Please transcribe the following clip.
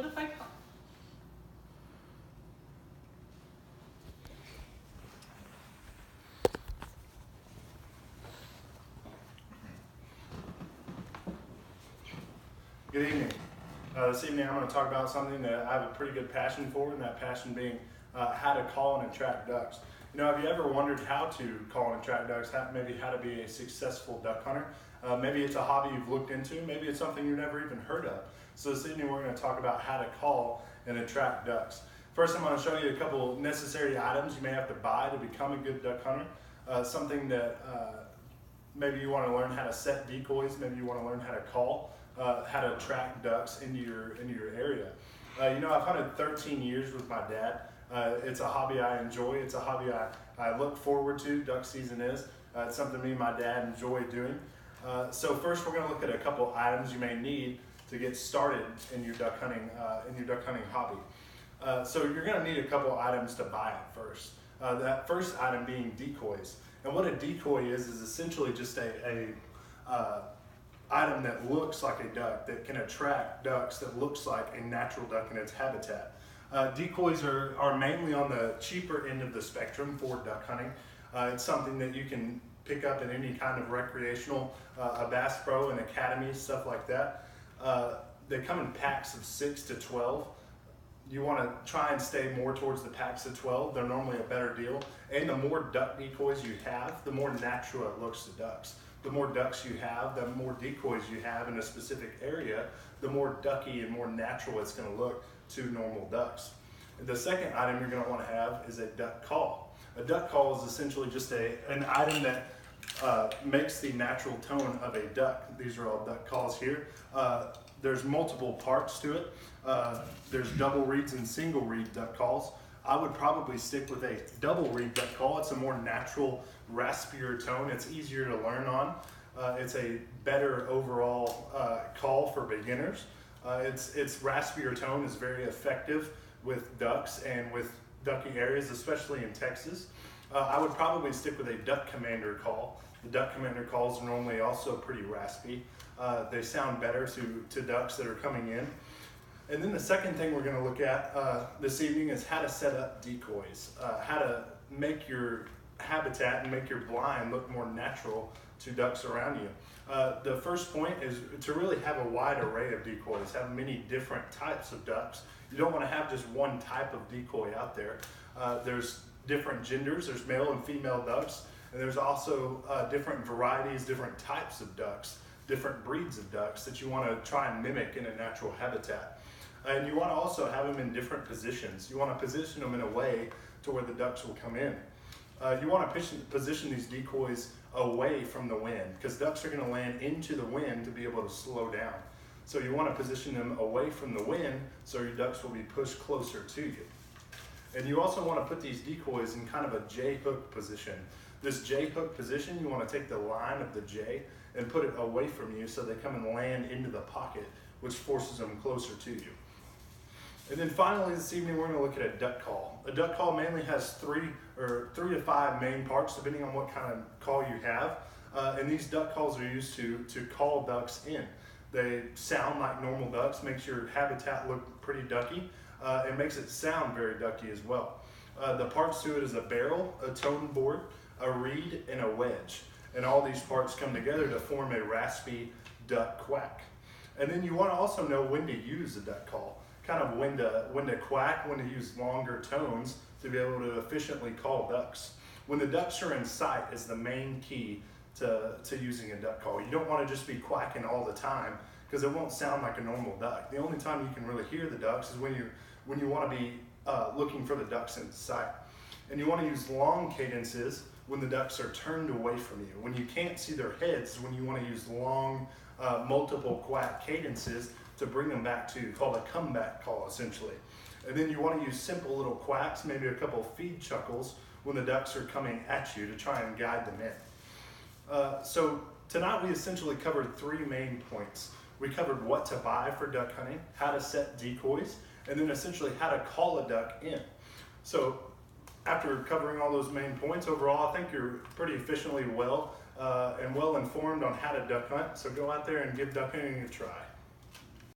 What if I call? Good evening. This evening I'm going to talk about something that I have a pretty good passion for, and that passion being how to call and attract ducks. You know, have you ever wondered how to call and attract ducks, maybe how to be a successful duck hunter? Maybe it's a hobby you've looked into, maybe it's something you've never even heard of. So this evening we're going to talk about how to call and attract ducks. First, I'm going to show you a couple necessary items you may have to buy to become a good duck hunter. Something that maybe you want to learn how to set decoys, maybe you want to learn how to call. How to attract ducks into your area. You know, I've hunted 13 years with my dad. It's a hobby I enjoy. It's a hobby I look forward to. Duck season is. It's something me and my dad enjoy doing. So first, we're going to look at a couple items you may need to get started in your duck hunting hobby. So you're going to need a couple items to buy it first. That first item being decoys. And what a decoy is essentially just a item that looks like a duck, that can attract ducks, that looks like a natural duck in its habitat. Decoys are mainly on the cheaper end of the spectrum for duck hunting. It's something that you can pick up in any kind of recreational, a Bass Pro, an academy, stuff like that. They come in packs of 6 to 12. You want to try and stay more towards the packs of 12. They're normally a better deal. And the more duck decoys you have, the more natural it looks to ducks. The more ducks you have, the more decoys you have in a specific area, the more ducky and more natural it's going to look to normal ducks. The second item you're going to want to have is a duck call. A duck call is essentially just an item that makes the natural tone of a duck. These are all duck calls here. There's multiple parts to it. There's double reeds and single reed duck calls. I would probably stick with a double reed duck call. It's a more natural, raspier tone. It's easier to learn on. It's a better overall call for beginners. Its raspier tone is very effective with ducks and with ducky areas, especially in Texas. I would probably stick with a duck commander call. The duck commander calls are normally also pretty raspy. They sound better to ducks that are coming in. And then the second thing we're going to look at this evening is how to set up decoys, how to make your habitat and make your blind look more natural to ducks around you. The first point is to really have a wide array of decoys, have many different types of ducks. You don't want to have just one type of decoy out there. There's different genders, there's male and female ducks, and there's also different varieties, different types of ducks, different breeds of ducks that you want to try and mimic in a natural habitat. And you want to also have them in different positions. You want to position them in a way to where the ducks will come in. You want to position these decoys away from the wind, because ducks are going to land into the wind to be able to slow down. So you want to position them away from the wind so your ducks will be pushed closer to you. And you also want to put these decoys in kind of a J-hook position. This J-hook position, you want to take the line of the J and put it away from you so they come and land into the pocket, which forces them closer to you. And then finally this evening we're going to look at a duck call. A duck call mainly has three to five main parts depending on what kind of call you have. And these duck calls are used to call ducks in. They sound like normal ducks, makes your habitat look pretty ducky, and makes it sound very ducky as well. The parts to it is a barrel, a tone board, a reed, and a wedge. And all these parts come together to form a raspy duck quack. And then you want to also know when to use a duck call. Kind of when to quack, when to use longer tones to be able to efficiently call ducks. When the ducks are in sight is the main key to using a duck call. You don't want to just be quacking all the time because it won't sound like a normal duck. The only time you can really hear the ducks is when you want to be looking for the ducks in sight. And you want to use long cadences when the ducks are turned away from you. When you can't see their heads, when you want to use long multiple quack cadences to bring them back to you, called a comeback call essentially. And then you want to use simple little quacks, maybe a couple feed chuckles when the ducks are coming at you to try and guide them in. So tonight we essentially covered three main points. We covered what to buy for duck hunting, how to set decoys, and then essentially how to call a duck in. So after covering all those main points, overall I think you're pretty efficiently well informed on how to duck hunt. So go out there and give duck hunting a try.